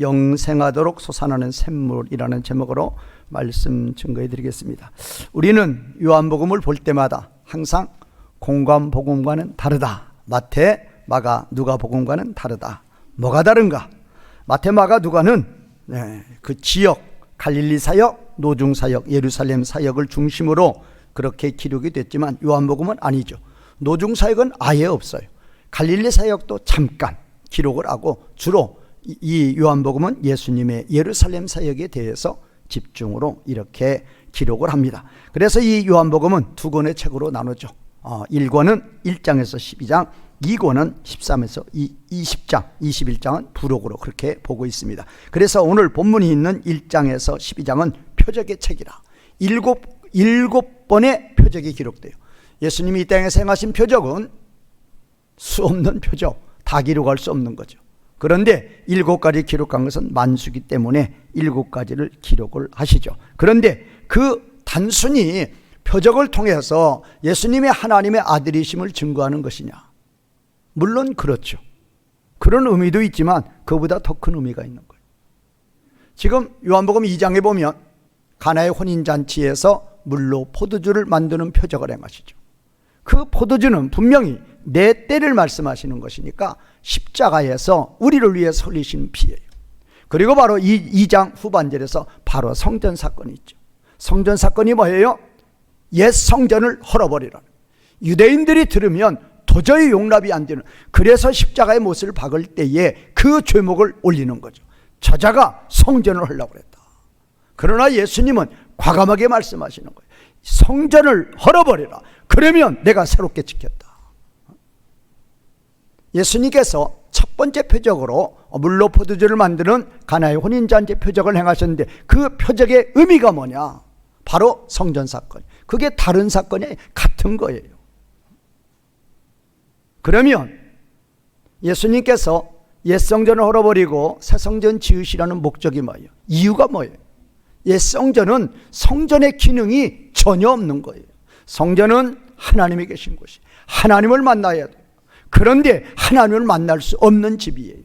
영생하도록 솟아나는 샘물이라는 제목으로 말씀 증거해 드리겠습니다. 우리는 요한복음을 볼 때마다 항상 공관복음과는 다르다, 마태, 마가, 누가복음과는 다르다. 뭐가 다른가? 마태, 마가, 누가는 그 지역, 갈릴리 사역, 노중 사역, 예루살렘 사역을 중심으로 그렇게 기록이 됐지만 요한복음은 아니죠. 노중 사역은 아예 없어요. 갈릴리 사역도 잠깐 기록을 하고 주로 이 요한복음은 예수님의 예루살렘 사역에 대해서 집중으로 이렇게 기록을 합니다. 그래서 이 요한복음은 두 권의 책으로 나누죠. 1권은 1장에서 12장, 2권은 13에서 20장, 21장은 부록으로 그렇게 보고 있습니다. 그래서 오늘 본문이 있는 1장에서 12장은 표적의 책이라 일곱 번의 표적이 기록돼요. 예수님이 이 땅에 행하신 표적은 수 없는 표적, 다 기록할 수 없는 거죠. 그런데 7가지 기록한 것은 만수기 때문에 7가지를 기록을 하시죠. 그런데 그 단순히 표적을 통해서 예수님의 하나님의 아들이심을 증거하는 것이냐? 물론 그렇죠. 그런 의미도 있지만 그보다 더 큰 의미가 있는 거예요. 지금 요한복음 2장에 보면 가나의 혼인잔치에서 물로 포도주를 만드는 표적을 행하시죠. 그 포도주는 분명히 내 때를 말씀하시는 것이니까 십자가에서 우리를 위해서 흘리신 피예요. 그리고 바로 이 2장 후반절에서 바로 성전 사건이 있죠. 성전 사건이 뭐예요? 옛 성전을 헐어버리라는, 유대인들이 들으면 도저히 용납이 안 되는, 그래서 십자가의 못을 박을 때에 그 죄목을 올리는 거죠. 저자가 성전을 헐라고 그랬다. 그러나 예수님은 과감하게 말씀하시는 거예요. 성전을 헐어버리라. 그러면 내가 새롭게 짓겠다. 예수님께서 첫 번째 표적으로 물로 포도주를 만드는 가나의 혼인잔치 표적을 행하셨는데 그 표적의 의미가 뭐냐? 바로 성전 사건. 그게 다른 사건이 같은 거예요. 그러면 예수님께서 옛 성전을 헐어버리고 새 성전 지으시라는 목적이 뭐예요? 이유가 뭐예요? 옛 성전은 성전의 기능이 전혀 없는 거예요. 성전은 하나님이 계신 곳이, 하나님을 만나야 돼요. 그런데 하나님을 만날 수 없는 집이에요.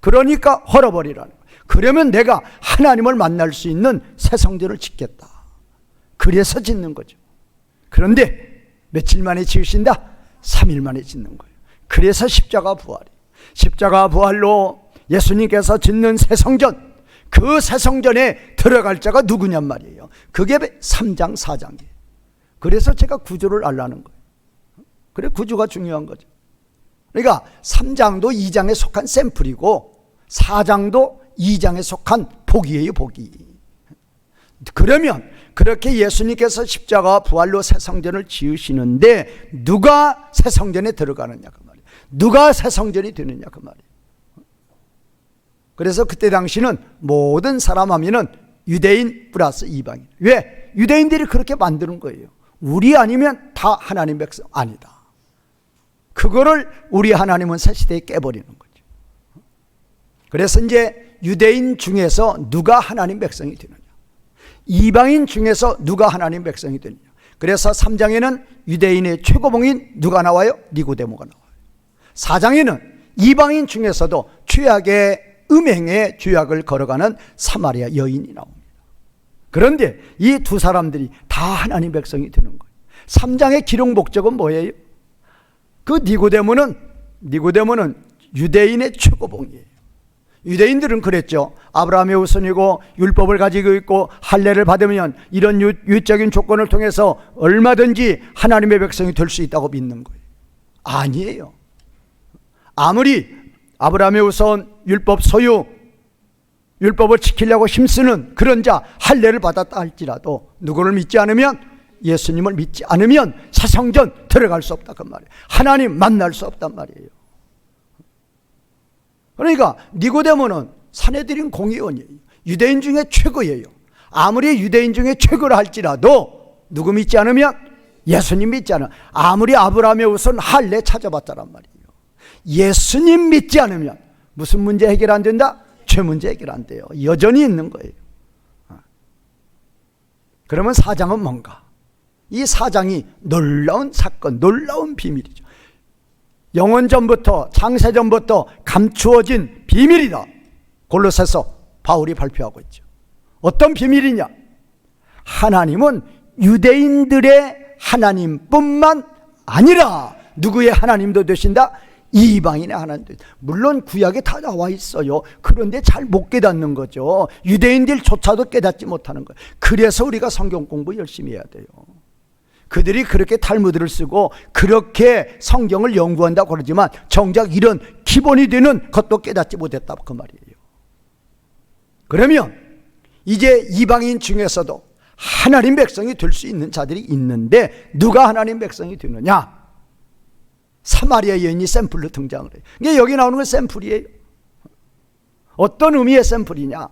그러니까 헐어버리라는 거예요. 그러면 내가 하나님을 만날 수 있는 새 성전을 짓겠다. 그래서 짓는 거죠. 그런데 며칠 만에 지으신다? 3일 만에 짓는 거예요. 그래서 십자가 부활이에요. 십자가 부활로 예수님께서 짓는 새 성전, 그 새 성전에 들어갈 자가 누구냔 말이에요. 그게 3장 4장이에요. 그래서 제가 구조를 알라는 거예요. 그래, 구조가 중요한 거죠. 그러니까 3장도 2장에 속한 샘플이고 4장도 2장에 속한 복이에요, 복이. 그러면 그렇게 예수님께서 십자가 부활로 새 성전을 지으시는데 누가 새 성전에 들어가느냐 그 말이에요. 누가 새 성전이 되느냐 그 말이에요. 그래서 그때 당시는 모든 사람 하면은 유대인 플러스 이방인. 왜? 유대인들이 그렇게 만드는 거예요. 우리 아니면 다 하나님 백성 아니다. 그거를 우리 하나님은 새 시대에 깨버리는 거죠. 그래서 이제 유대인 중에서 누가 하나님 백성이 되느냐, 이방인 중에서 누가 하나님 백성이 되느냐. 그래서 3장에는 유대인의 최고봉인 누가 나와요? 니고데모가 나와요. 4장에는 이방인 중에서도 죄악의 음행의 죄악을 걸어가는 사마리아 여인이 나옵니다. 그런데 이 두 사람들이 다 하나님 백성이 되는 거예요. 3장의 기록 목적은 뭐예요? 그 니고데모는 유대인의 최고봉이에요. 유대인들은 그랬죠. 아브라함의 후손이고 율법을 가지고 있고 할례를 받으면 이런 유적인 조건을 통해서 얼마든지 하나님의 백성이 될 수 있다고 믿는 거예요. 아니에요. 아무리 아브라함의 후손, 율법 소유, 율법을 지키려고 힘쓰는 그런 자, 할례를 받았다 할지라도 누구를 믿지 않으면, 예수님을 믿지 않으면 새 성전 들어갈 수 없다 그 말이에요. 하나님 만날 수 없단 말이에요. 그러니까 니고데모는 산헤드린 공의원이에요. 유대인 중에 최고예요. 아무리 유대인 중에 최고라 할지라도 누구 믿지 않으면, 예수님 믿지 않으면, 아무리 아브라함의 후손 할례 찾아봤다란 말이에요. 예수님 믿지 않으면 무슨 문제 해결 안 된다? 죄 문제 해결 안 돼요. 여전히 있는 거예요. 그러면 4장은 뭔가? 이 4장이 놀라운 사건, 놀라운 비밀이죠. 영원전부터, 창세전부터 감추어진 비밀이다. 골로새서 바울이 발표하고 있죠. 어떤 비밀이냐? 하나님은 유대인들의 하나님뿐만 아니라 누구의 하나님도 되신다? 이방인의 하나님도. 물론 구약에 다 나와 있어요. 그런데 잘 못 깨닫는 거죠. 유대인들조차도 깨닫지 못하는 거예요. 그래서 우리가 성경 공부 열심히 해야 돼요. 그들이 그렇게 탈무드를 쓰고 그렇게 성경을 연구한다고 그러지만 정작 이런 기본이 되는 것도 깨닫지 못했다, 그 말이에요. 그러면 이제 이방인 중에서도 하나님 백성이 될 수 있는 자들이 있는데 누가 하나님 백성이 되느냐? 사마리아 여인이 샘플로 등장을 해요. 그러니까 여기 나오는 건 샘플이에요. 어떤 의미의 샘플이냐?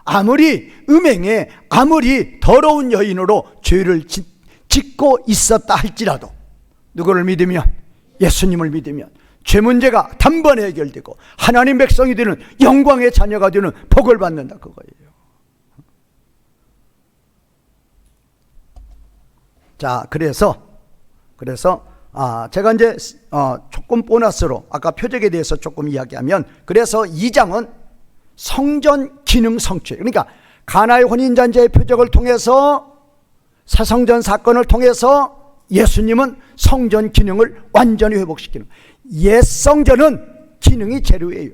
아무리 음행에 아무리 더러운 여인으로 죄를 짓고 있었다 할지라도 누구를 믿으면, 예수님을 믿으면 죄 문제가 단번에 해결되고 하나님 백성이 되는, 영광의 자녀가 되는 복을 받는다, 그거예요. 자, 그래서 제가 이제 조금 보너스로 아까 표적에 대해서 조금 이야기하면, 그래서 2장은 성전 기능 성취, 그러니까 가나의 혼인잔치의 표적을 통해서, 사성전 사건을 통해서 예수님은 성전 기능을 완전히 회복시키는, 옛 성전은 기능이 제로예요.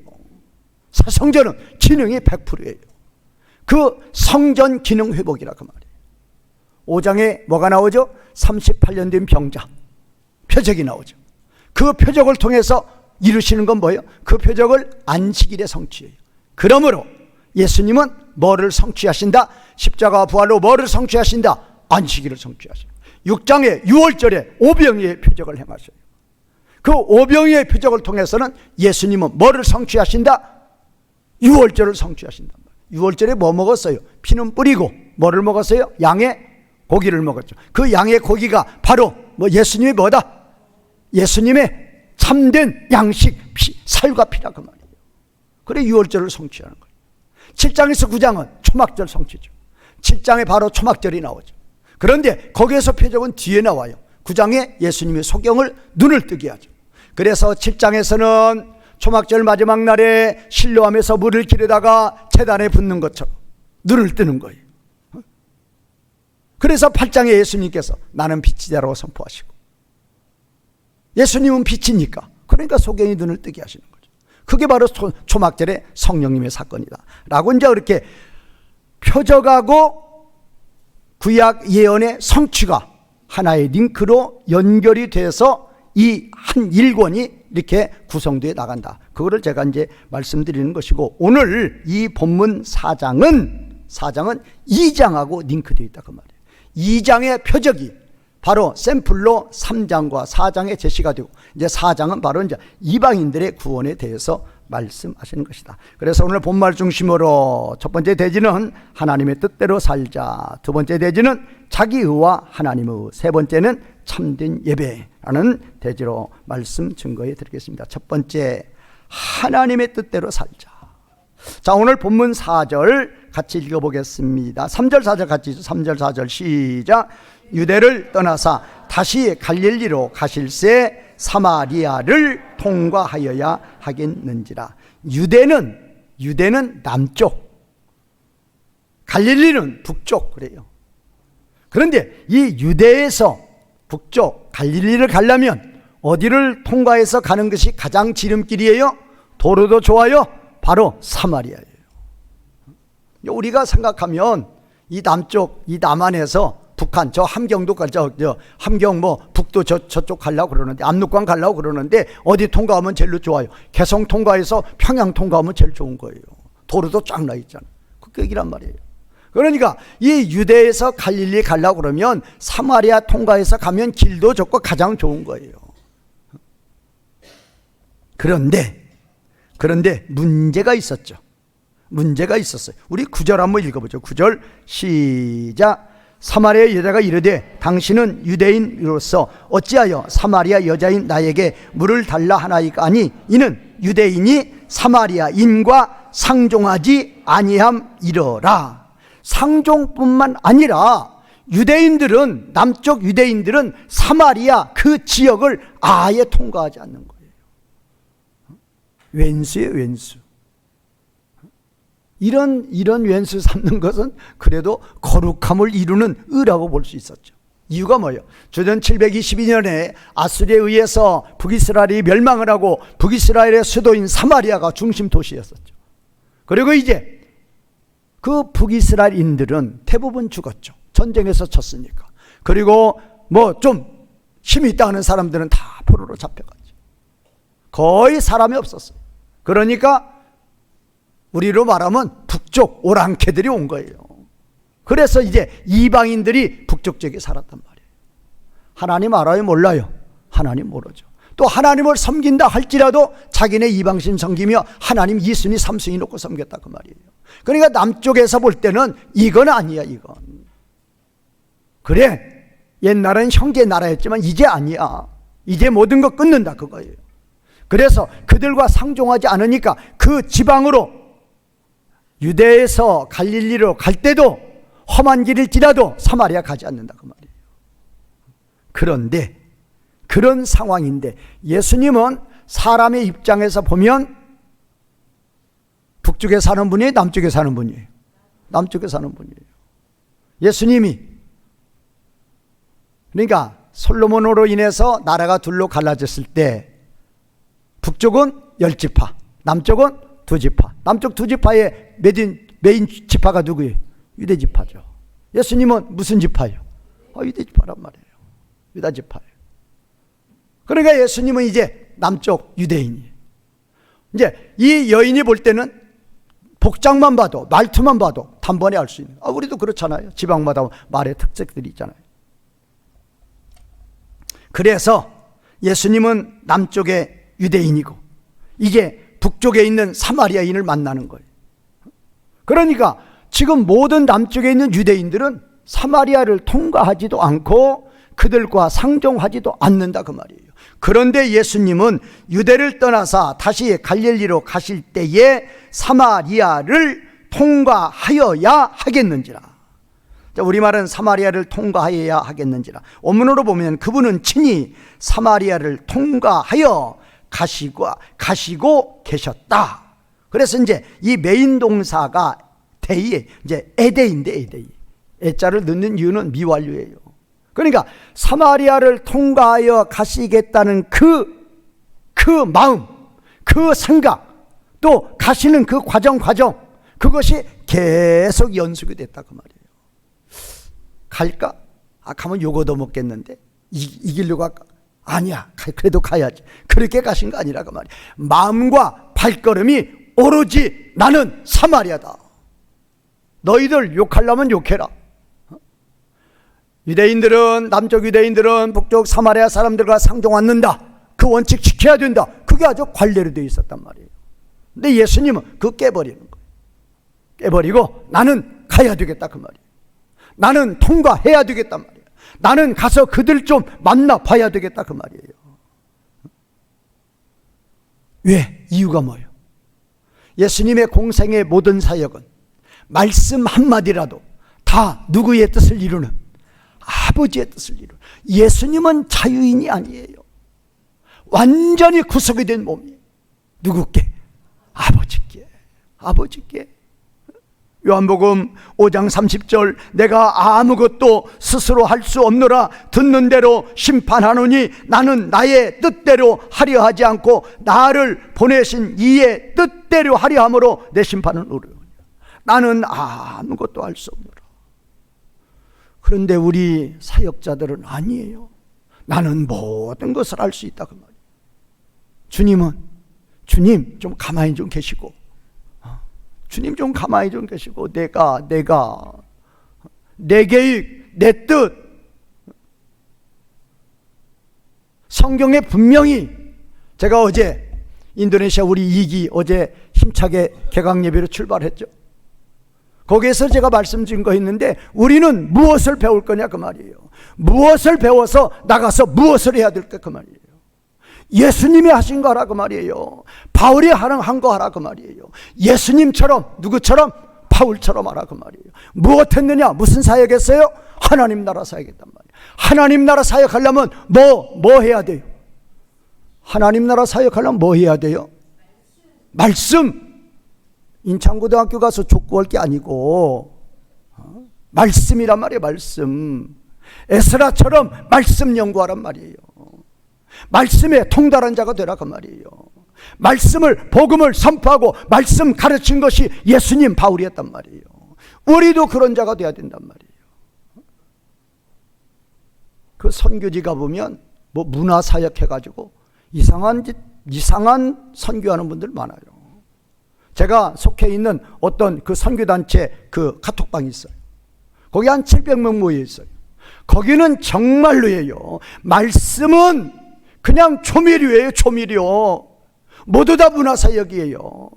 사성전은 기능이 100%예요. 그 성전 기능 회복이라 그 말이에요. 5장에 뭐가 나오죠? 38년 된 병자 표적이 나오죠. 그 표적을 통해서 이루시는 건 뭐예요? 그 표적을 안식일에 성취해요. 그러므로 예수님은 뭐를 성취하신다? 십자가 부활로 뭐를 성취하신다? 안식일을 성취하신다. 6장에 6월절에 오병이의 표적을 행하셔요. 그 오병이의 표적을 통해서는 예수님은 뭐를 성취하신다? 6월절을 성취하신다. 6월절에 뭐 먹었어요? 피는 뿌리고 뭐를 먹었어요? 양의 고기를 먹었죠. 그 양의 고기가 바로 예수님의 뭐다? 예수님의 참된 양식, 살과 피라 그 말이에요. 그래 6월절을 성취하는 거예요. 7장에서 9장은 초막절 성취죠. 7장에 바로 초막절이 나오죠. 그런데 거기에서 표적은 뒤에 나와요. 9장에 예수님의 소경을 눈을 뜨게 하죠. 그래서 7장에서는 초막절 마지막 날에 실로암에서 물을 기르다가 제단에 붓는 것처럼 눈을 뜨는 거예요. 그래서 8장에 예수님께서 나는 빛이다라고 선포하시고, 예수님은 빛이니까, 그러니까 소경이 눈을 뜨게 하시는 거죠. 그게 바로 초막절의 성령님의 사건이다 라고 이제 그렇게 표적하고 구약 예언의 성취가 하나의 링크로 연결이 돼서 이 한 일권이 이렇게 구성되어 나간다. 그거를 제가 이제 말씀드리는 것이고, 오늘 이 본문 4장은 2장하고 링크되어 있다 그 말이에요. 2장의 표적이 바로 샘플로 3장과 4장에 제시가 되고, 이제 4장은 바로 이제 이방인들의 구원에 대해서 말씀하시는 것이다. 그래서 오늘 본말 중심으로 첫 번째 대지는 하나님의 뜻대로 살자, 두 번째 대지는 자기 의와 하나님의, 세 번째는 참된 예배라는 대지로 말씀 증거해 드리겠습니다. 첫 번째, 하나님의 뜻대로 살자. 자, 오늘 본문 4절 같이 읽어보겠습니다. 3절 4절 같이 3절 4절 시작. 유대를 떠나사 다시 갈릴리로 가실새 사마리아를 통과하여야 하겠는지라. 유대는 남쪽, 갈릴리는 북쪽 그래요. 그런데 이 유대에서 북쪽 갈릴리를 가려면 어디를 통과해서 가는 것이 가장 지름길이에요? 도로도 좋아요? 바로 사마리아예요. 우리가 생각하면 이 남쪽, 이 남한에서 북한, 저 함경도 함경 북도 저쪽 가려고 그러는데, 압록강 가려고 그러는데 어디 통과하면 제일 좋아요? 개성 통과해서 평양 통과하면 제일 좋은 거예요. 도로도 쫙 나 있잖아요. 그 얘기란 말이에요. 그러니까 이 유대에서 갈릴리 가려고 그러면 사마리아 통과해서 가면 길도 좋고 가장 좋은 거예요. 그런데 문제가 있었죠. 문제가 있었어요. 우리 9절 한번 읽어보죠. 9절 시작. 사마리아 여자가 이르되 당신은 유대인으로서 어찌하여 사마리아 여자인 나에게 물을 달라 하나이까 하니, 이는 유대인이 사마리아인과 상종하지 아니함이러라. 상종뿐만 아니라 유대인들은, 남쪽 유대인들은 사마리아 그 지역을 아예 통과하지 않는 거예요. 왼수예요, 왼수. 이런 왼수 삼는 것은 그래도 거룩함을 이루는 의라고 볼 수 있었죠. 이유가 뭐예요? 주전 722년에 아수리에 의해서 북이스라엘이 멸망을 하고 북이스라엘의 수도인 사마리아가 중심 도시였었죠. 그리고 이제 그 북이스라엘인들은 대부분 죽었죠. 전쟁에서 졌으니까. 그리고 뭐 좀 힘이 있다 하는 사람들은 다 포로로 잡혀갔죠. 거의 사람이 없었어요. 그러니까 우리로 말하면 북쪽 오랑캐들이 온 거예요. 그래서 이제 이방인들이 북쪽 지역에 살았단 말이에요. 하나님 알아요? 몰라요? 하나님 모르죠. 또 하나님을 섬긴다 할지라도 자기네 이방신 섬기며 하나님 2순위 3순위 놓고 섬겼다 그 말이에요. 그러니까 남쪽에서 볼 때는 이건 아니야. 이건 그래 옛날엔 형제 나라였지만 이제 아니야. 이제 모든 거 끊는다 그거예요. 그래서 그들과 상종하지 않으니까 그 지방으로 유대에서 갈릴리로 갈 때도 험한 길일지라도 사마리아 가지 않는다 그 말이에요. 그런데 그런 상황인데 예수님은 사람의 입장에서 보면 북쪽에 사는 분이에요? 남쪽에 사는 분이에요? 남쪽에 사는 분이에요. 예수님이 그러니까 솔로몬으로 인해서 나라가 둘로 갈라졌을 때 북쪽은 10지파, 남쪽은 2지파. 남쪽 2지파의 메인 지파가 누구예요? 유대 지파죠. 예수님은 무슨 지파예요? 유대 지파란 말이에요. 유다 지파예요. 그러니까 예수님은 이제 남쪽 유대인이에요. 이제 이 여인이 볼 때는 복장만 봐도 말투만 봐도 단번에 알 수 있는. 우리도 그렇잖아요. 지방마다 말의 특색들이 있잖아요. 그래서 예수님은 남쪽의 유대인이고 이게 북쪽에 있는 사마리아인을 만나는 거예요. 그러니까 지금 모든 남쪽에 있는 유대인들은 사마리아를 통과하지도 않고 그들과 상종하지도 않는다 그 말이에요. 그런데 예수님은 유대를 떠나서 다시 갈릴리로 가실 때에 사마리아를 통과하여야 하겠는지라. 우리말은 사마리아를 통과하여야 하겠는지라. 원문으로 보면 그분은 친히 사마리아를 통과하여 가시고 계셨다. 그래서 이제 이 메인 동사가 데이, 이제 에데인데 에데이. 에자를 넣는 이유는 미완료예요. 그러니까 사마리아를 통과하여 가시겠다는 그 마음, 그 생각, 또 가시는 그 과정 그것이 계속 연속이 됐다 그 말이에요. 갈까? 가면 요거도 먹겠는데 이길로 갈까? 아니야, 그래도 가야지. 그렇게 가신 거 아니라 그 말이에요. 마음과 발걸음이 오로지 나는 사마리아다. 너희들 욕하려면 욕해라. 유대인들은, 남쪽 유대인들은 북쪽 사마리아 사람들과 상종 않는다. 그 원칙 지켜야 된다. 그게 아주 관례로 되어 있었단 말이에요. 근데 예수님은 그거 깨버리는 거예요. 깨버리고 나는 가야 되겠다 그 말이에요. 나는 통과해야 되겠단 말이에요. 나는 가서 그들 좀 만나봐야 되겠다 그 말이에요. 왜? 이유가 뭐예요? 예수님의 공생의 모든 사역은 말씀 한마디라도 다 누구의 뜻을 이루는, 아버지의 뜻을 이루는, 예수님은 자유인이 아니에요. 완전히 구속이 된 몸이에요. 누구께? 아버지께. 요한복음 5장 30절 내가 아무것도 스스로 할 수 없노라. 듣는 대로 심판하노니 나는 나의 뜻대로 하려 하지 않고 나를 보내신 이의 뜻대로 하려 함으로 내 심판은 의로우니라. 나는 아무것도 할 수 없노라. 그런데 우리 사역자들은 아니에요. 나는 모든 것을 할 수 있다 그 말이에요. 주님 좀 가만히 좀 계시고, 주님 좀 가만히 좀 계시고, 내가 내 계획, 내 뜻, 성경에 분명히, 제가 어제 인도네시아 우리 2기 어제 힘차게 개강 예배로 출발했죠. 거기에서 제가 말씀드린 거 있는데, 우리는 무엇을 배울 거냐 그 말이에요. 무엇을 배워서 나가서 무엇을 해야 될까 그 말이에요. 예수님이 하신 거 하라 그 말이에요. 바울이 한 거 하라 그 말이에요. 예수님처럼, 누구처럼? 바울처럼 하라 그 말이에요. 무엇 했느냐? 무슨 사역했어요? 하나님 나라 사역했단 말이에요. 하나님 나라 사역하려면 뭐 해야 돼요? 하나님 나라 사역하려면 뭐 해야 돼요? 말씀. 인천고등학교 가서 족구할 게 아니고 말씀이란 말이에요. 말씀. 에스라처럼 말씀 연구하란 말이에요. 말씀에 통달한 자가 되라 그 말이에요. 말씀을, 복음을 선포하고 말씀 가르친 것이 예수님 바울이었단 말이에요. 우리도 그런 자가 돼야 된단 말이에요. 그 선교지 가보면 뭐 문화사역 해가지고 이상한 선교하는 분들 많아요. 제가 속해 있는 어떤 그 선교단체 그 카톡방이 있어요. 거기 한 700명 모여 있어요. 거기는 정말로예요. 말씀은 그냥 조미료예요. 조미료. 모두 다 문화사역이에요.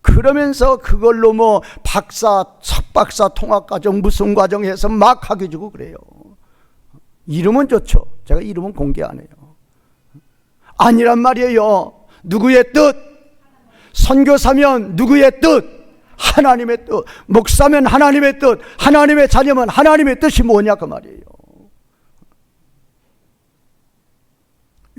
그러면서 그걸로 뭐 박사, 석박사 통합과정 무슨 과정 해서 막 학위 주고 그래요. 이름은 좋죠. 제가 이름은 공개 안 해요. 아니란 말이에요. 누구의 뜻? 선교사면 누구의 뜻? 하나님의 뜻. 목사면 하나님의 뜻. 하나님의 자녀면 하나님의 뜻이 뭐냐 그 말이에요.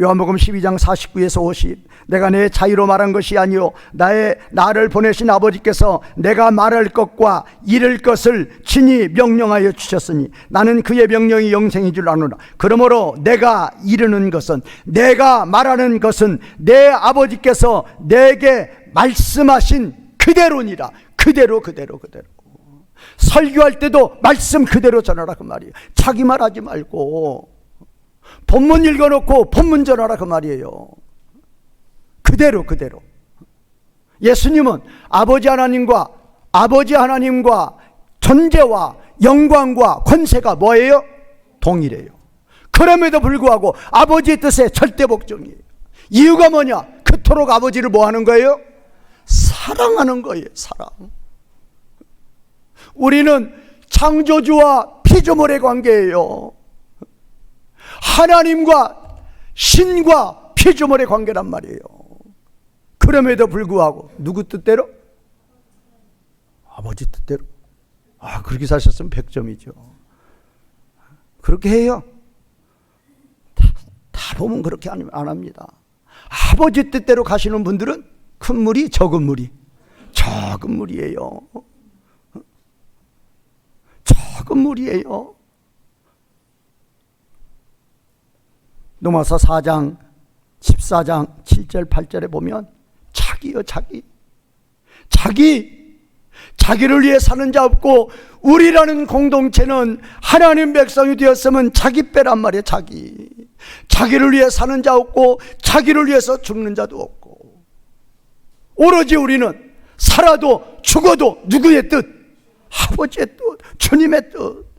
요한복음 12장 49에서 50. 내가 내 자유로 말한 것이 아니요 나를 보내신 아버지께서 내가 말할 것과 이를 것을 친히 명령하여 주셨으니 나는 그의 명령이 영생인 줄 아노라. 그러므로 내가 이르는 것은, 내가 말하는 것은 내 아버지께서 내게 말씀하신 그대로니라. 그대로. 설교할 때도 말씀 그대로 전하라 그 말이에요. 자기 말 하지 말고 본문 읽어놓고 본문 전하라 그 말이에요. 그대로. 예수님은 아버지 하나님과 존재와 영광과 권세가 뭐예요? 동일해요. 그럼에도 불구하고 아버지의 뜻에 절대 복종이에요. 이유가 뭐냐? 그토록 아버지를 뭐 하는 거예요? 사랑하는 거예요. 사랑. 우리는 창조주와 피조물의 관계예요. 하나님과 신과 피조물의 관계란 말이에요. 그럼에도 불구하고 누구 뜻대로? 아버지 뜻대로. 그렇게 사셨으면 100점이죠. 그렇게 해요. 다 보면 그렇게 안 합니다. 아버지 뜻대로 가시는 분들은 큰 물이 적은 물이 적은 물이에요. 적은 물이에요. 로마서 4장 14장 7절 8절에 보면 자기요 자기를 위해 사는 자 없고, 우리라는 공동체는 하나님 백성이 되었으면 자기 빼란 말이에요. 자기를 위해 사는 자 없고 자기를 위해서 죽는 자도 없고, 오로지 우리는 살아도 죽어도 누구의 뜻? 아버지의 뜻, 주님의 뜻.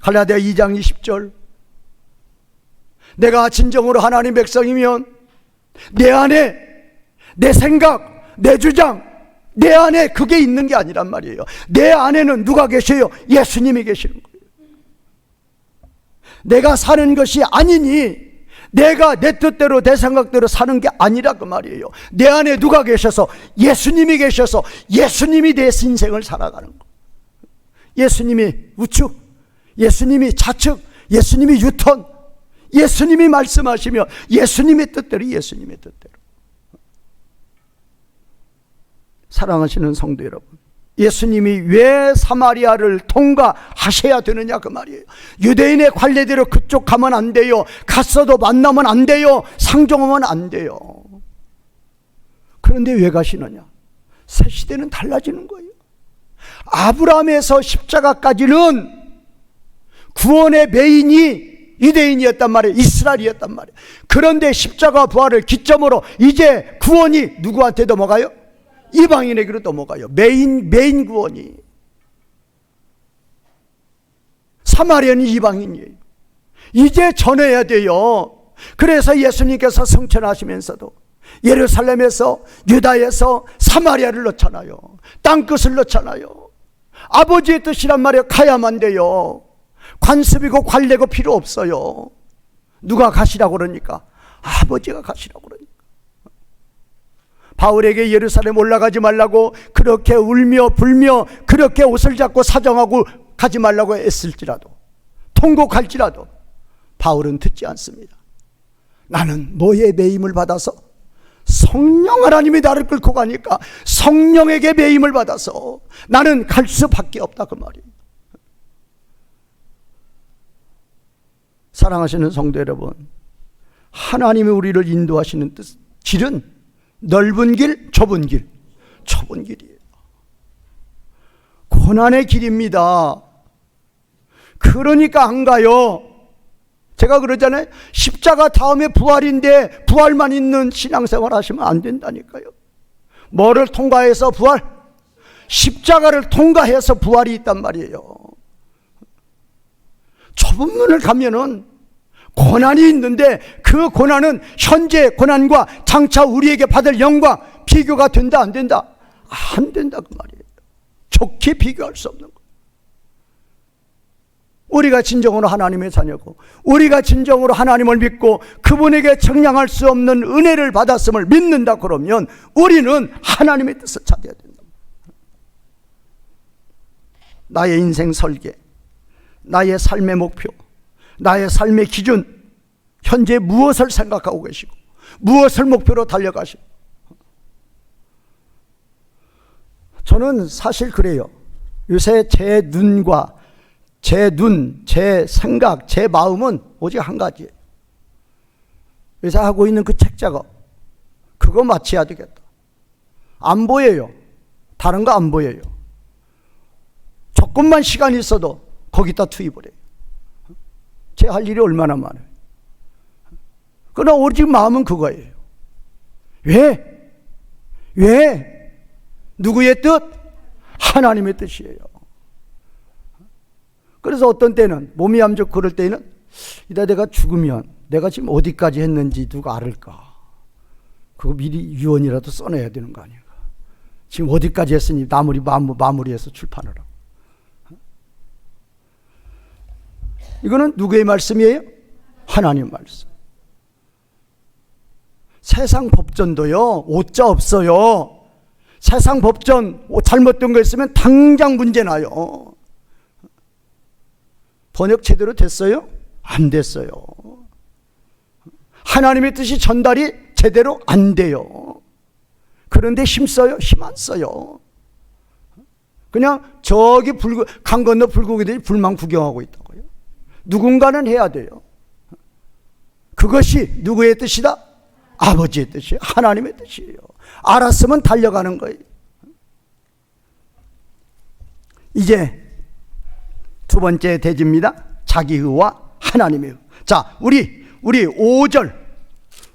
갈라디아 2장 20절. 내가 진정으로 하나님 백성이면 내 안에 내 생각, 내 주장, 내 안에 그게 있는 게 아니란 말이에요. 내 안에는 누가 계셔요? 예수님이 계시는 거예요. 내가 사는 것이 아니니, 내가 내 뜻대로 내 생각대로 사는 게 아니라 그 말이에요. 내 안에 누가 계셔서? 예수님이 계셔서 예수님이 내 인생을 살아가는 거예요. 예수님이 우측, 예수님이 좌측, 예수님이 유턴, 예수님이 말씀하시며 예수님의 뜻대로, 예수님의 뜻대로. 사랑하시는 성도 여러분, 예수님이 왜 사마리아를 통과하셔야 되느냐 그 말이에요. 유대인의 관례대로 그쪽 가면 안 돼요. 갔어도 만나면 안 돼요. 상종하면 안 돼요. 그런데 왜 가시느냐? 새 시대는 달라지는 거예요. 아브라함에서 십자가까지는 구원의 메인이 유대인이었단 말이에요. 이스라엘이었단 말이에요. 그런데 십자가 부활을 기점으로 이제 구원이 누구한테 넘어가요? 이방인에게로 넘어가요. 메인 구원이. 사마리아는 이방인이에요. 이제 전해야 돼요. 그래서 예수님께서 성천하시면서도 예루살렘에서, 유다에서 사마리아를 넣잖아요. 땅끝을 넣잖아요. 아버지의 뜻이란 말이에요. 가야만 돼요. 관습이고 관례고 필요 없어요. 누가 가시라고 그러니까? 아버지가 가시라고 그러니까. 바울에게 예루살렘 올라가지 말라고 그렇게 울며 불며 그렇게 옷을 잡고 사정하고 가지 말라고 애쓸지라도, 통곡할지라도 바울은 듣지 않습니다. 나는 뭐의 매임을 받아서 성령 하나님이 나를 끌고 가니까 성령에게 매임을 받아서 나는 갈 수밖에 없다, 그 말이에요. 사랑하시는 성도 여러분, 하나님이 우리를 인도하시는 길은 넓은 길, 좁은 길, 좁은 길이에요. 고난의 길입니다. 그러니까 안 가요. 제가 그러잖아요. 십자가 다음에 부활인데 부활만 있는 신앙생활 하시면 안 된다니까요. 뭐를 통과해서 부활? 십자가를 통과해서 부활이 있단 말이에요. 좁은 문을 가면은 고난이 있는데 그 고난은 현재 고난과 장차 우리에게 받을 영광 비교가 된다, 안 된다? 안 된다, 그 말이에요. 좋게 비교할 수 없는 거예요. 우리가 진정으로 하나님의 자녀고 우리가 진정으로 하나님을 믿고 그분에게 청량할 수 없는 은혜를 받았음을 믿는다 그러면 우리는 하나님의 뜻을 찾아야 된다. 나의 인생 설계, 나의 삶의 목표, 나의 삶의 기준, 현재 무엇을 생각하고 계시고 무엇을 목표로 달려가시고. 저는 사실 그래요. 요새 제 눈과 제 눈, 제 생각, 제 마음은 오직 한 가지예요. 요새 하고 있는 그 책 작업, 그거 마쳐야 되겠다. 안 보여요. 다른 거 안 보여요. 조금만 시간이 있어도 거기다 투입을 해요. 제 할 일이 얼마나 많아요. 그러나 오직 마음은 그거예요. 왜? 왜? 누구의 뜻? 하나님의 뜻이에요. 그래서 어떤 때는 몸이 안 좋고 그럴 때는 이따 내가 죽으면 내가 지금 어디까지 했는지 누가 알을까? 그거 미리 유언이라도 써내야 되는 거 아닌가? 지금 어디까지 했으니 마무리해서 출판을 하고. 이거는 누구의 말씀이에요? 하나님 말씀. 세상 법전도요, 오자 없어요. 세상 법전 잘못된 거 있으면 당장 문제 나요. 번역 제대로 됐어요? 안 됐어요. 하나님의 뜻이 전달이 제대로 안 돼요. 그런데 힘써요? 힘 안 써요. 그냥 저기 강 건너 불고기들이 불만 구경하고 있다고요. 누군가는 해야 돼요. 그것이 누구의 뜻이다? 아버지의 뜻이에요. 하나님의 뜻이에요. 알았으면 달려가는 거예요. 이제 두 번째 대지입니다. 자기의와 하나님의 의. 자, 우리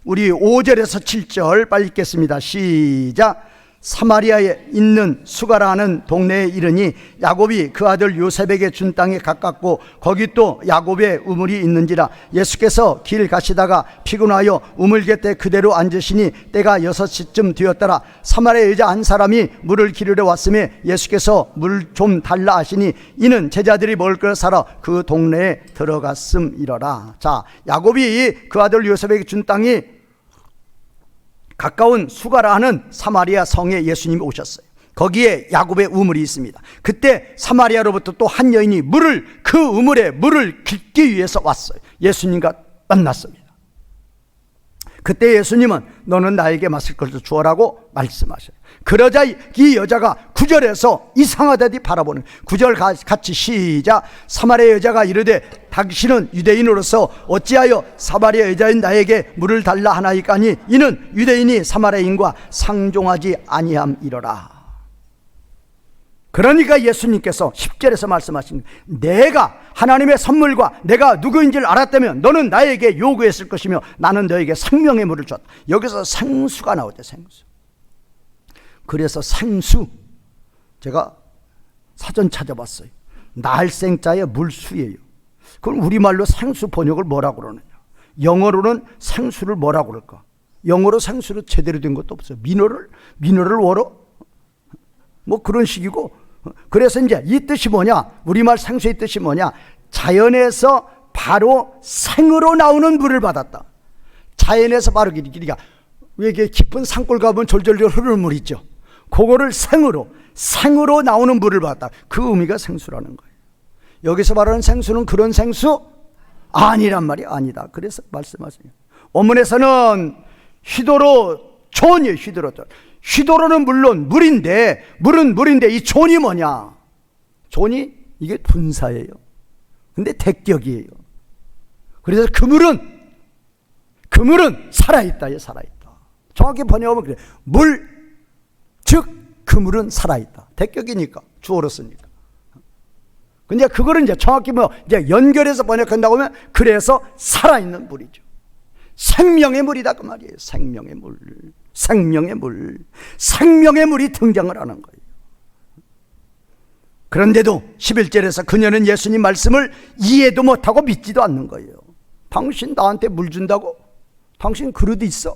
5절에서 7절 빨리 읽겠습니다. 시작. 사마리아에 있는 수가라는 동네에 이르니 야곱이 그 아들 요셉에게 준 땅에 가깝고 거기 또 야곱의 우물이 있는지라. 예수께서 길 가시다가 피곤하여 우물 곁에 그대로 앉으시니 때가 6시쯤 되었더라. 사마리아 여자 한 사람이 물을 기르러 왔음에 예수께서 물 좀 달라 하시니 이는 제자들이 먹을 걸 사러 그 동네에 들어갔음이러라. 자, 야곱이 그 아들 요셉에게 준 땅이 가까운 수가라 하는 사마리아 성에 예수님이 오셨어요. 거기에 야곱의 우물이 있습니다. 그때 사마리아로부터 또 한 여인이 그 우물에 물을 깃기 위해서 왔어요. 예수님과 만났습니다. 그때 예수님은 너는 나에게 마실 것을 주어라고 말씀하셔요. 그러자 이 여자가 9절에서 이상하다디 바라보는 9절 같이 시작. 사마리아 여자가 이르되 당신은 유대인으로서 어찌하여 사마리아 여자인 나에게 물을 달라 하나이까니 이는 유대인이 사마리아인과 상종하지 아니함이로라. 그러니까 예수님께서 10절에서 말씀하신 내가 하나님의 선물과 내가 누구인지를 알았다면 너는 나에게 요구했을 것이며 나는 너에게 생명의 물을 줬다. 여기서 생수가 나오죠. 생수. 그래서 생수, 제가 사전 찾아봤어요. 날생자의 물수예요. 그럼 우리말로 생수 번역을 뭐라고 그러느냐? 영어로는 생수를 뭐라고 그럴까? 영어로 생수로 제대로 된 것도 없어요. 미너럴 워터? 뭐 그런 식이고. 그래서 이제 이 뜻이 뭐냐? 우리말 생수의 뜻이 뭐냐? 자연에서 바로 생으로 나오는 물을 받았다. 자연에서 바로 그러니까 왜 이게 깊은 산골 가면 졸졸졸 흐르는 물 있죠? 그거를 생으로 나오는 물을 받았다. 그 의미가 생수라는 거예요. 여기서 말하는 생수는 그런 생수 아니란 말이 아니다. 그래서 말씀하세요. 원문에서는 희도로 존이 휘도르다. 휘도르는 물론 물인데, 물은 물인데 이 존이 뭐냐? 존이 이게 분사예요. 근데 대격이에요. 그래서 그물은 살아있다. 살아있다. 정확히 번역하면 그래. 물, 즉 그물은 살아있다. 대격이니까, 주어로 쓰니까. 근데 그거를 이제 정확히 이제 연결해서 번역한다고 하면 그래서 살아있는 물이죠. 생명의 물이다 그 말이에요. 생명의 물. 생명의 물이 등장을 하는 거예요. 그런데도 11절에서 그녀는 예수님 말씀을 이해도 못하고 믿지도 않는 거예요. 당신 나한테 물 준다고? 당신 그릇 있어?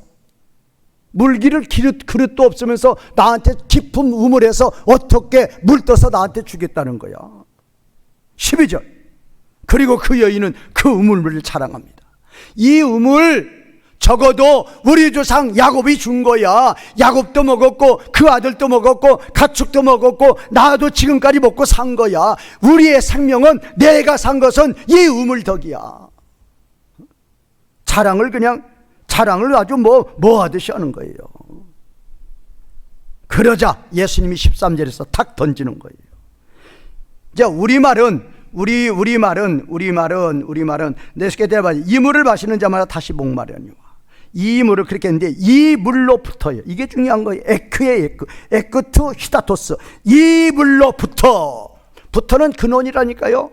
물기를 그릇도 없으면서 나한테 깊은 우물에서 어떻게 물 떠서 나한테 주겠다는 거야. 12절. 그리고 그 여인은 그 우물물을 자랑합니다. 이 우물 적어도 우리 조상 야곱이 준 거야. 야곱도 먹었고 그 아들도 먹었고 가축도 먹었고 나도 지금까지 먹고 산 거야. 우리의 생명은, 내가 산 것은 이 우물 덕이야. 자랑을 아주 뭐 하듯이 하는 거예요. 그러자 예수님이 13절에서 탁 던지는 거예요. 이제 우리말은 내게 대봐. 이 물을 마시는 자마다 다시 목마르니와. 이 물을 그렇게 했는데 이 물로부터요. 이게 중요한 거예요. 에크의 에크투 히다토스. 이 물로부터는 근원이라니까요.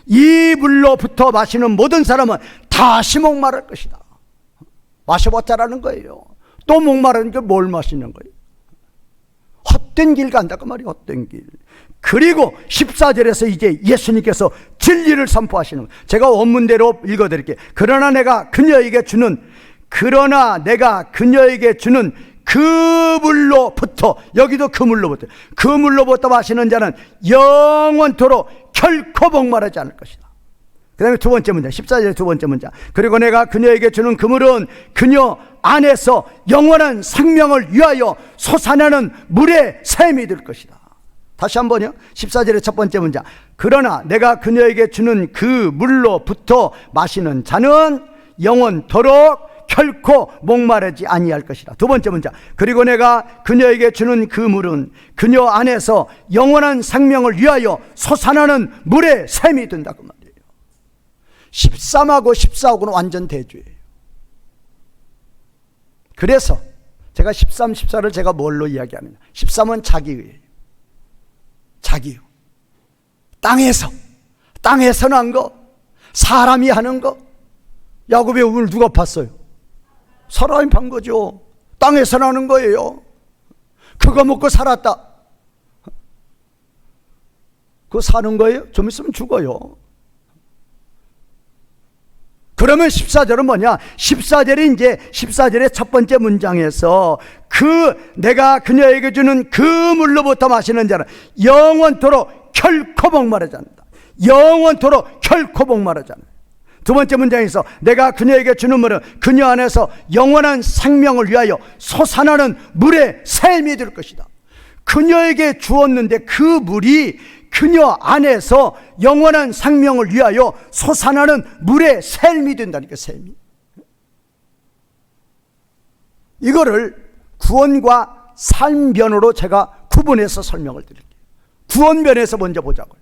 이 물로부터 마시는 모든 사람은 다시 목마를 것이다. 마셔봤자라는 거예요. 또 목마르니까 뭘 마시는 거예요? 헛된 길 간다 그 말이에요. 헛된 길. 그리고 14절에서 이제 예수님께서 진리를 선포하시는 거예요. 제가 원문대로 읽어드릴게요. 그러나 내가 그녀에게 주는 그 물로부터, 여기도 그 물로부터 마시는 자는 영원토록 결코 목마르지 않을 것이다. 그 다음에 두 번째 문장, 14절의 두 번째 문장. 그리고 내가 그녀에게 주는 그 물은 그녀 안에서 영원한 생명을 위하여 솟아나는 물의 샘이 될 것이다. 다시 한번요. 14절의 첫 번째 문장. 그러나 내가 그녀에게 주는 그 물로부터 마시는 자는 영원토록 결코 목마르지 아니할 것이다. 두 번째 문장. 그리고 내가 그녀에게 주는 그 물은 그녀 안에서 영원한 생명을 위하여 솟아나는 물의 샘이 된다 그 말이에요. 13하고 14하고는 완전 대조예요. 그래서 제가 13, 14를 제가 뭘로 이야기하느냐. 13은 자기의예요. 자기요. 땅에서 난 거, 사람이 하는 거. 야곱의 우물 누가 팠어요? 사람이 판 거죠. 땅에서 나는 거예요. 그거 먹고 살았다. 그거 사는 거예요? 좀 있으면 죽어요. 그러면 14절은 뭐냐? 14절의 첫 번째 문장에서 내가 그녀에게 주는 그 물로부터 마시는 자는 영원토록 결코 목마르지 않는다. 영원토록 결코 목마르지 않는다. 두 번째 문장에서 내가 그녀에게 주는 물은 그녀 안에서 영원한 생명을 위하여 솟아나는 물의 샘이 될 것이다. 그녀에게 주었는데 그 물이 그녀 안에서 영원한 생명을 위하여 솟아나는 물의 샘이 된다니까. 샘이. 이거를 구원과 삶변으로 제가 구분해서 설명을 드릴게요. 구원변에서 먼저 보자고요.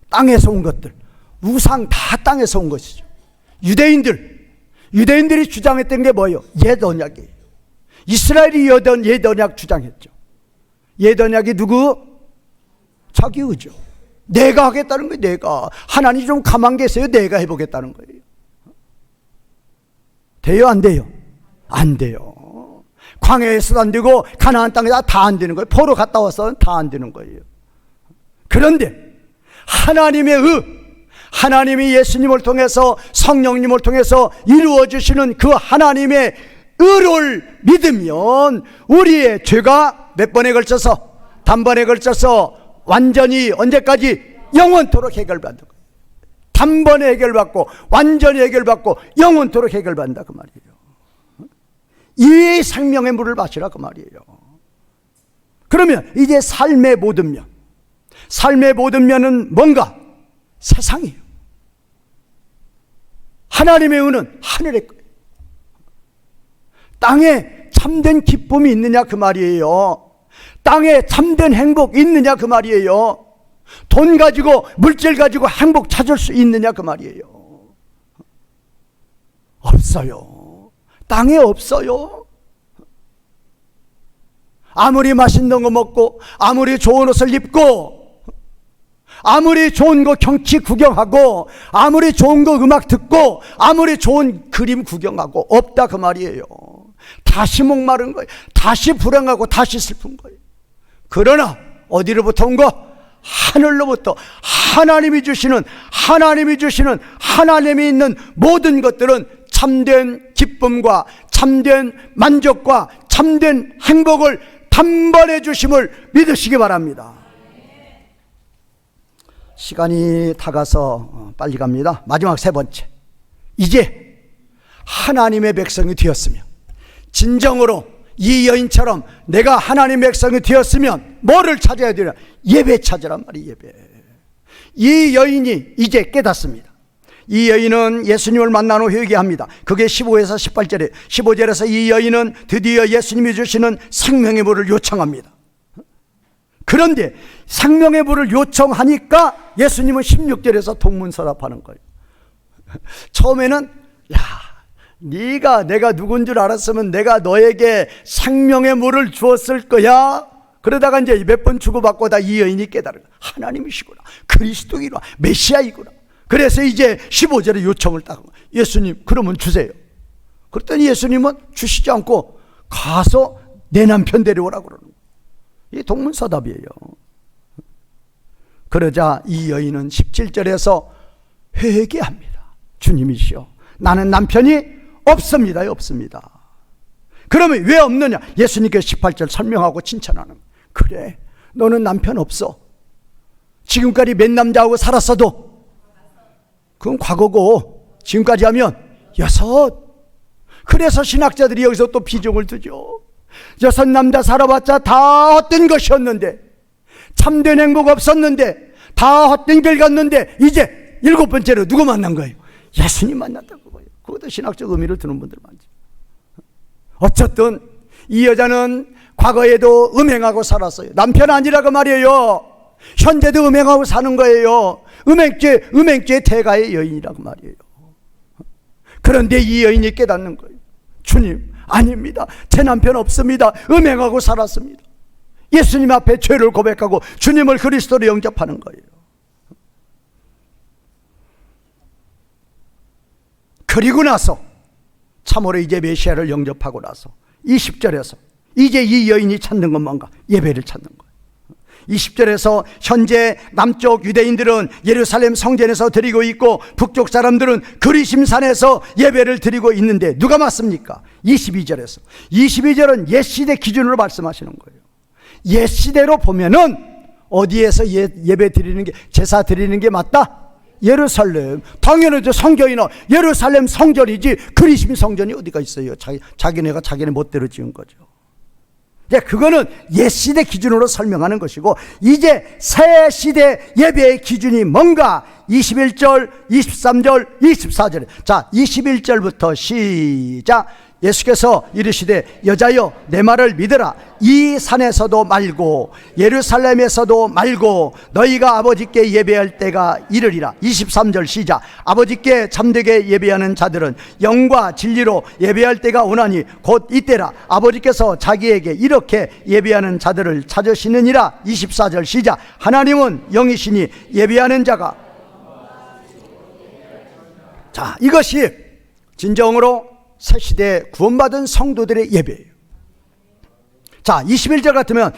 땅에서 온 것들, 우상 다 땅에서 온 것이죠. 유대인들이 주장했던 게 뭐예요? 옛 언약이에요. 이스라엘이 옛 언약 주장했죠. 옛 언약이 누구? 자기 의죠. 내가 하겠다는 거예요. 내가. 하나님 좀 가만 계세요. 내가 해보겠다는 거예요. 돼요? 안 돼요? 안 돼요. 광야에서도 안 되고 가나안 땅에다 다 안 되는 거예요. 포로 갔다 와서는 다 안 되는 거예요. 그런데 하나님이 예수님을 통해서, 성령님을 통해서 이루어주시는 그 하나님의 의를 믿으면 우리의 죄가 몇 번에 걸쳐서, 단번에 걸쳐서 완전히 언제까지? 영원토록 해결받는 거예요. 단번에 해결받고 완전히 해결받고 영원토록 해결받는다 그 말이에요. 이 생명의 물을 마시라 그 말이에요. 그러면 이제 삶의 모든 면은 뭔가? 세상이에요. 하나님의 은은 하늘의 거예요. 땅에 참된 기쁨이 있느냐 그 말이에요. 땅에 참된 행복 있느냐 그 말이에요. 돈 가지고 물질 가지고 행복 찾을 수 있느냐 그 말이에요. 없어요. 땅에 없어요. 아무리 맛있는 거 먹고 아무리 좋은 옷을 입고 아무리 좋은 거 경치 구경하고 아무리 좋은 거 음악 듣고 아무리 좋은 그림 구경하고 없다 그 말이에요. 다시 목마른 거예요. 다시 불행하고 다시 슬픈 거예요. 그러나 어디로부터 온 거? 하늘로부터 하나님이 주시는 하나님이 있는 모든 것들은 참된 기쁨과 참된 만족과 참된 행복을 단번에 주심을 믿으시기 바랍니다. 시간이 다가서 빨리 갑니다. 마지막 세 번째, 이제 하나님의 백성이 되었으면, 진정으로 이 여인처럼 내가 하나님의 백성이 되었으면 뭐를 찾아야 되냐? 예배 찾으란 말이에요. 예배. 이 여인이 이제 깨닫습니다. 이 여인은 예수님을 만난 후 회개합니다. 그게 15에서 18절에 15절에서 이 여인은 드디어 예수님이 주시는 생명의 물을 요청합니다. 그런데 생명의 물을 요청하니까 예수님은 16절에서 동문서답하는 거예요. 처음에는 네가 내가 누군 줄 알았으면 내가 너에게 생명의 물을 주었을 거야. 그러다가 이제 몇 번 주고받고 다 이 여인이 깨달은 거야. 하나님이시구나, 그리스도이구나, 메시아이구나. 그래서 이제 15절에 요청을 딱 예수님 그러면 주세요. 그랬더니 예수님은 주시지 않고 가서 내 남편 데려오라고 그러는 거예요. 이 동문서답이에요. 그러자 이 여인은 17절에서 회개합니다. 주님이시여, 나는 남편이 없습니다. 그러면 왜 없느냐? 예수님께서 18절 설명하고 칭찬하는 거예요. 그래, 너는 남편 없어. 지금까지 몇 남자하고 살았어도 그건 과거고, 지금까지 하면 6. 그래서 신학자들이 여기서 또 비중을 두죠. 6 남자 살아봤자 다 헛된 것이었는데, 참된 행복 없었는데, 다 헛된 길 갔는데, 이제 7번째로 누구 만난 거예요? 예수님 만났다고 거예요. 그것도 신학적 의미를 두는 분들 많죠. 어쨌든 이 여자는 과거에도 음행하고 살았어요. 남편 아니라고 말이에요. 현재도 음행하고 사는 거예요. 음행죄의 대가의 여인이라고 말이에요. 그런데 이 여인이 깨닫는 거예요. 주님, 아닙니다. 제 남편 없습니다. 음행하고 살았습니다. 예수님 앞에 죄를 고백하고 주님을 그리스도로 영접하는 거예요. 그리고 나서 참으로 이제 메시아를 영접하고 나서 20절에서 이제 이 여인이 찾는 건 뭔가? 예배를 찾는 거예요. 20절에서 현재 남쪽 유대인들은 예루살렘 성전에서 드리고 있고 북쪽 사람들은 그리심산에서 예배를 드리고 있는데 누가 맞습니까? 22절은 옛시대 기준으로 말씀하시는 거예요. 옛시대로 보면은 어디에서 예배 드리는 게, 제사 드리는 게 맞다? 예루살렘. 당연하죠. 성전이나 예루살렘 성전이지 그리심 성전이 어디가 있어요. 자기네가 자기네 멋대로 지은 거죠. 이제 그거는 옛시대 기준으로 설명하는 것이고, 이제 새시대 예배의 기준이 뭔가? 21절, 23절, 24절. 자, 21절부터 시작. 예수께서 이르시되 여자여 내 말을 믿으라. 이 산에서도 말고 예루살렘에서도 말고 너희가 아버지께 예배할 때가 이르리라. 23절 시작. 아버지께 참되게 예배하는 자들은 영과 진리로 예배할 때가 오나니 곧 이때라. 아버지께서 자기에게 이렇게 예배하는 자들을 찾으시느니라. 24절 시작. 하나님은 영이시니 예배하는 자가. 자, 이것이 진정으로 새시대에 구원받은 성도들의 예배예요. 자, 21절 같으면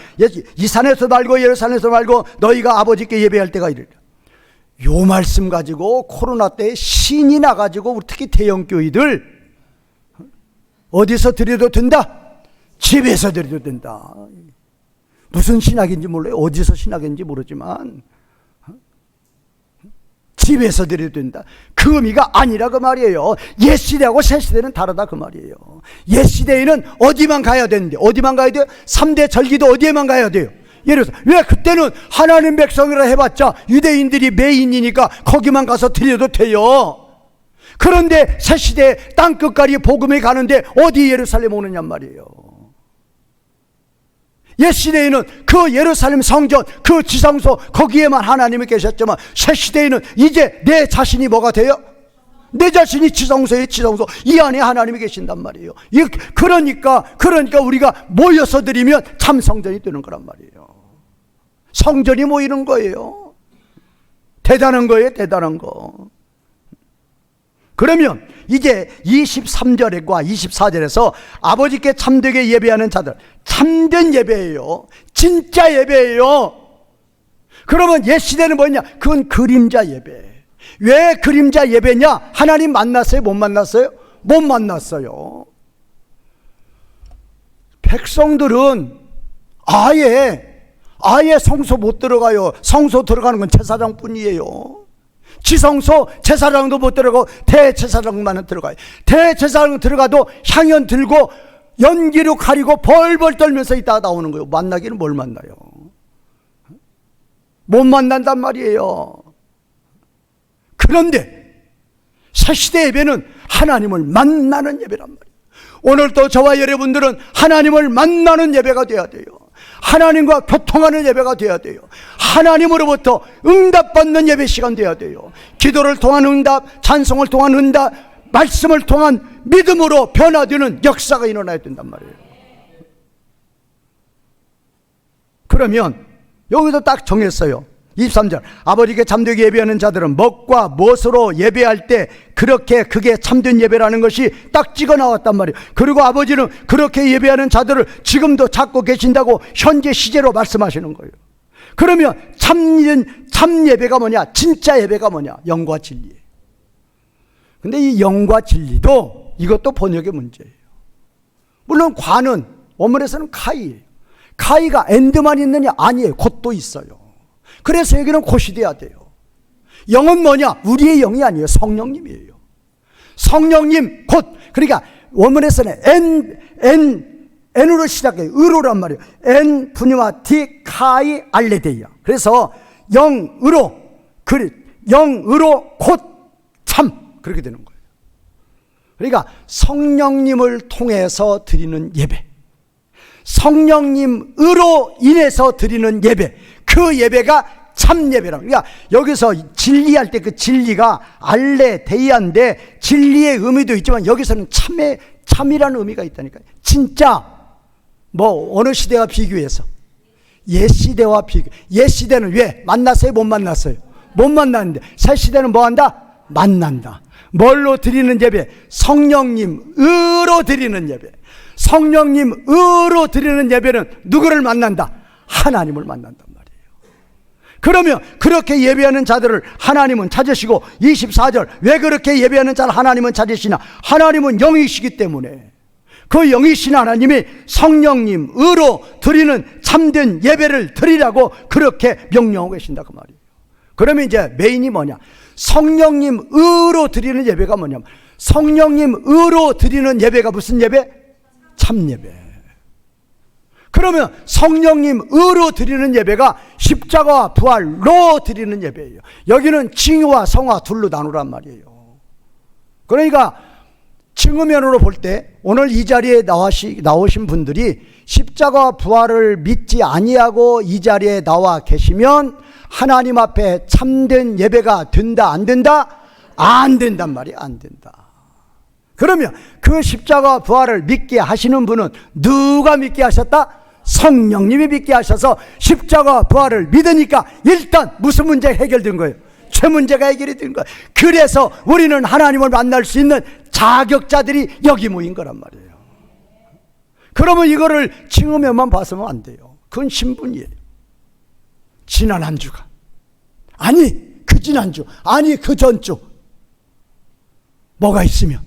이 산에서 말고 예루살렘에서 말고 너희가 아버지께 예배할 때가 이르리라. 요 말씀 가지고 코로나 때 신이 나가지고 특히 대형교회들 어디서 드려도 된다? 집에서 드려도 된다. 무슨 신학인지 몰라요. 어디서 신학인지 모르지만 집에서 드려도 된다. 그 의미가 아니라 그 말이에요. 옛시대하고 새시대는 다르다 그 말이에요. 옛시대에는 어디만 가야 되는데, 어디만 가야 돼요? 3대 절기도 어디에만 가야 돼요? 예루살렘. 왜? 그때는 하나님 백성이라 해봤자 유대인들이 메인이니까 거기만 가서 드려도 돼요. 그런데 새시대에 땅끝까지 복음이 가는데 어디 예루살렘 오느냔 말이에요. 옛시대에는 그 예루살렘 성전, 그 지성소 거기에만 하나님이 계셨지만 새시대에는 이제 내 자신이 뭐가 돼요? 내 자신이 지성소의 지성소, 이 안에 하나님이 계신단 말이에요. 그러니까 우리가 모여서 드리면 참 성전이 되는 거란 말이에요. 성전이 모이는 거예요. 대단한 거예요, 대단한 거. 그러면 이제 23절과 24절에서 아버지께 참되게 예배하는 자들, 참된 예배예요. 진짜 예배예요. 그러면 옛 시대는 뭐냐? 그건 그림자 예배. 왜 그림자 예배냐? 하나님 만났어요? 못 만났어요? 못 만났어요. 백성들은 아예 성소 못 들어가요. 성소 들어가는 건 제사장뿐이에요. 지성소 제사장도 못 들어가고 대제사장만 들어가요. 대제사장 들어가도 향연 들고 연기로 가리고 벌벌 떨면서 있다가 나오는 거예요. 만나기는 뭘 만나요? 못 만난단 말이에요. 그런데 새시대 예배는 하나님을 만나는 예배란 말이에요. 오늘도 저와 여러분들은 하나님을 만나는 예배가 돼야 돼요. 하나님과 교통하는 예배가 돼야 돼요. 하나님으로부터 응답받는 예배 시간 돼야 돼요. 기도를 통한 응답, 찬송을 통한 응답, 말씀을 통한 믿음으로 변화되는 역사가 일어나야 된단 말이에요. 그러면 여기도 딱 정했어요. 23절 아버지께 참되게 예배하는 자들은 먹과 무엇으로 예배할 때 그게 참된 예배라는 것이 딱 찍어 나왔단 말이에요. 그리고 아버지는 그렇게 예배하는 자들을 지금도 찾고 계신다고 현재 시제로 말씀하시는 거예요. 그러면 참 예배가 뭐냐? 진짜 예배가 뭐냐? 영과 진리. 근데 이 영과 진리도 이것도 번역의 문제예요. 물론 과는 원문에서는 카이예요. 카이가 엔드만 있느냐? 아니에요. 곧도 있어요. 그래서 여기는 곧이 돼야 돼요. 영은 뭐냐? 우리의 영이 아니에요. 성령님이에요. 성령님 곧. 그러니까 원문에서는 N으로 시작해요. 의로란 말이에요. N 푸니마티 카이 알레데이아. 그래서 영으로 곧 참 그렇게 되는 거예요. 그러니까 성령님을 통해서 드리는 예배, 성령님으로 인해서 드리는 예배, 그 예배가 참 예배라고. 그러니까 여기서 진리할 때 그 진리가 알레데이아인데 진리의 의미도 있지만 여기서는 참이라는 의미가 있다니까요. 진짜 어느 시대와 비교해서 옛 시대와 비교. 옛 시대는 왜 만났어요? 못 만났어요? 못 만났는데 새 시대는 뭐 한다? 만난다. 뭘로 드리는 예배? 성령님으로 드리는 예배. 성령님으로 드리는 예배는 누구를 만난다? 하나님을 만난단 말이에요. 그러면 그렇게 예배하는 자들을 하나님은 찾으시고 24절 왜 그렇게 예배하는 자를 하나님은 찾으시나? 하나님은 영이시기 때문에 그 영이신 하나님이 성령님으로 드리는 참된 예배를 드리라고 그렇게 명령하고 계신다 그 말이에요. 그러면 이제 메인이 뭐냐? 성령님으로 드리는 예배가 뭐냐면 성령님으로 드리는 예배가 무슨 예배? 참 예배. 그러면 성령님으로 드리는 예배가 십자가와 부활로 드리는 예배예요. 여기는 징후와 성화 둘로 나누란 말이에요. 그러니까 징후면으로 볼 때 오늘 이 자리에 나오신 분들이 십자가와 부활을 믿지 아니하고 이 자리에 나와 계시면 하나님 앞에 참된 예배가 된다 안 된다? 안 된단 말이에요. 안 된다. 그러면 그 십자가 부활을 믿게 하시는 분은 누가 믿게 하셨다? 성령님이 믿게 하셔서 십자가 부활을 믿으니까 일단 무슨 문제가 해결된 거예요? 죄 문제가 해결이 된 거예요. 그래서 우리는 하나님을 만날 수 있는 자격자들이 여기 모인 거란 말이에요. 그러면 이거를 징후면만 봐서는 안 돼요. 그건 신분이에요. 지난 한 주가 아니 그 지난주 아니 그 전주 뭐가 있으면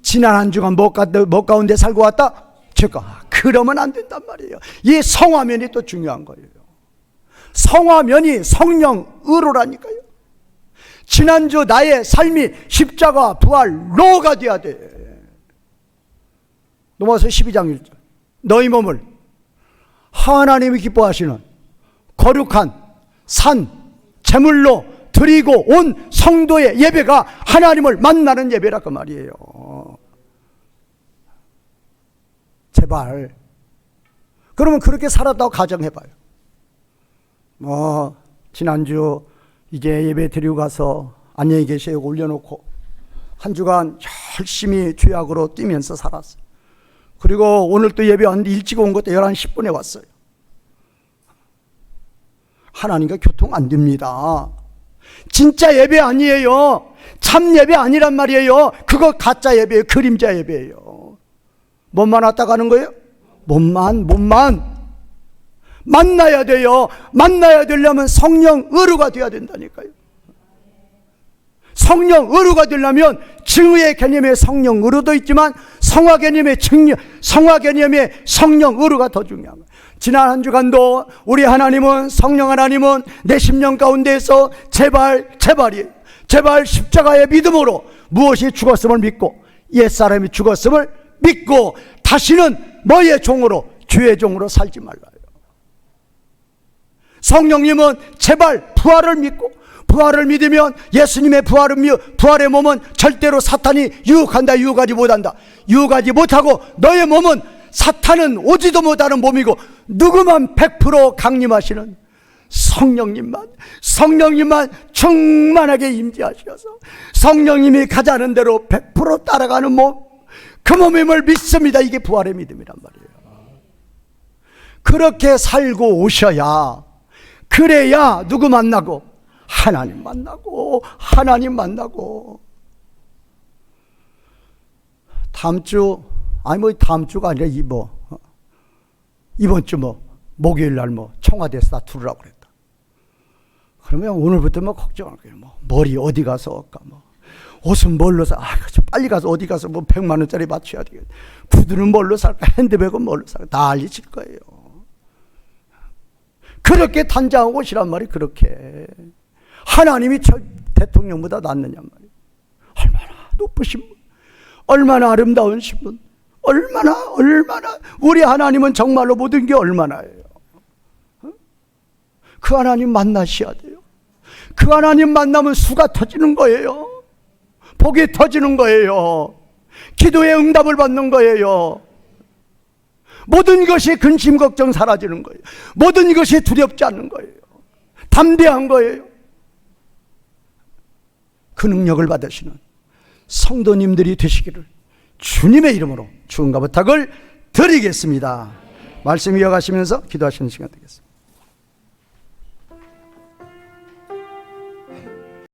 지난 한 주간 뭐 가운데 살고 왔다? 제가 그러면 안 된단 말이에요. 이 성화면이 또 중요한 거예요. 성화면이 성령으로라니까요. 지난주 나의 삶이 십자가 부활로가 돼야 돼. 넘어서 12장 1절 너희 몸을 하나님이 기뻐하시는 거룩한 산 제물로 드리고 온 성도의 예배가 하나님을 만나는 예배라 그 말이에요. 제발. 그러면 그렇게 살았다고 가정해봐요. 지난주 이제 예배 드리고 가서 안녕히 계세요 올려놓고 한 주간 열심히 주약으로 뛰면서 살았어요. 그리고 오늘 또 예배 왔는데 일찍 온 것도 11시 10분에 왔어요. 하나님과 교통 안 됩니다. 진짜 예배 아니에요. 참 예배 아니란 말이에요. 그거 가짜 예배예요. 그림자 예배예요. 몸만 왔다 가는 거예요? 몸만 만나야 돼요. 만나야 되려면 성령 의루가 돼야 된다니까요. 성령 의루가 되려면 증의의 개념에 성령 의루도 있지만 성화 개념의 성령 의루가 더 중요한 거예요. 지난 한 주간도 우리 하나님은 성령 하나님은 내 심령 가운데에서 제발이에요. 제발 십자가의 믿음으로 무엇이 죽었음을 믿고 옛사람이 죽었음을 믿고 다시는 너의 종으로 주의 종으로 살지 말라요. 성령님은 제발 부활을 믿고 부활을 믿으면 예수님의 부활의 몸은 절대로 사탄이 유혹하지 못한다. 유혹하지 못하고 너의 몸은 사탄은 오지도 못하는 몸이고 누구만 100% 강림하시는 성령님만 충만하게 임재하셔서 성령님이 가자는 대로 100% 따라가는 몸, 그 몸임을 믿습니다. 이게 부활의 믿음이란 말이에요. 그렇게 살고 오셔야, 그래야 누구 만나고? 하나님 만나고 다음 주가 아니라 이번 주 목요일 날 청와대에서 다 들으라고 그랬다. 그러면 오늘부터 걱정할 거예요. 머리 어디 가서 올까? 옷은 뭘로 사? 빨리 가서 어디 가서 100만 원짜리 맞춰야 되겠다. 구두는 뭘로 살까? 핸드백은 뭘로 살까? 난리 칠 거예요. 그렇게 단장하고 오시란 말이 그렇게. 하나님이 대통령보다 낫느냐 말이에요. 얼마나 높으신 분, 얼마나 아름다운 분, 얼마나 우리 하나님은 정말로 모든 게 얼마나예요. 그 하나님 만나셔야 돼요. 그 하나님 만나면 수가 터지는 거예요. 복이 터지는 거예요. 기도의 응답을 받는 거예요. 모든 것이 근심 걱정 사라지는 거예요. 모든 것이 두렵지 않는 거예요. 담대한 거예요. 그 능력을 받으시는 성도님들이 되시기를 주님의 이름으로 축원과 부탁을 드리겠습니다. 말씀 이어가시면서 기도하시는 시간 되겠습니다.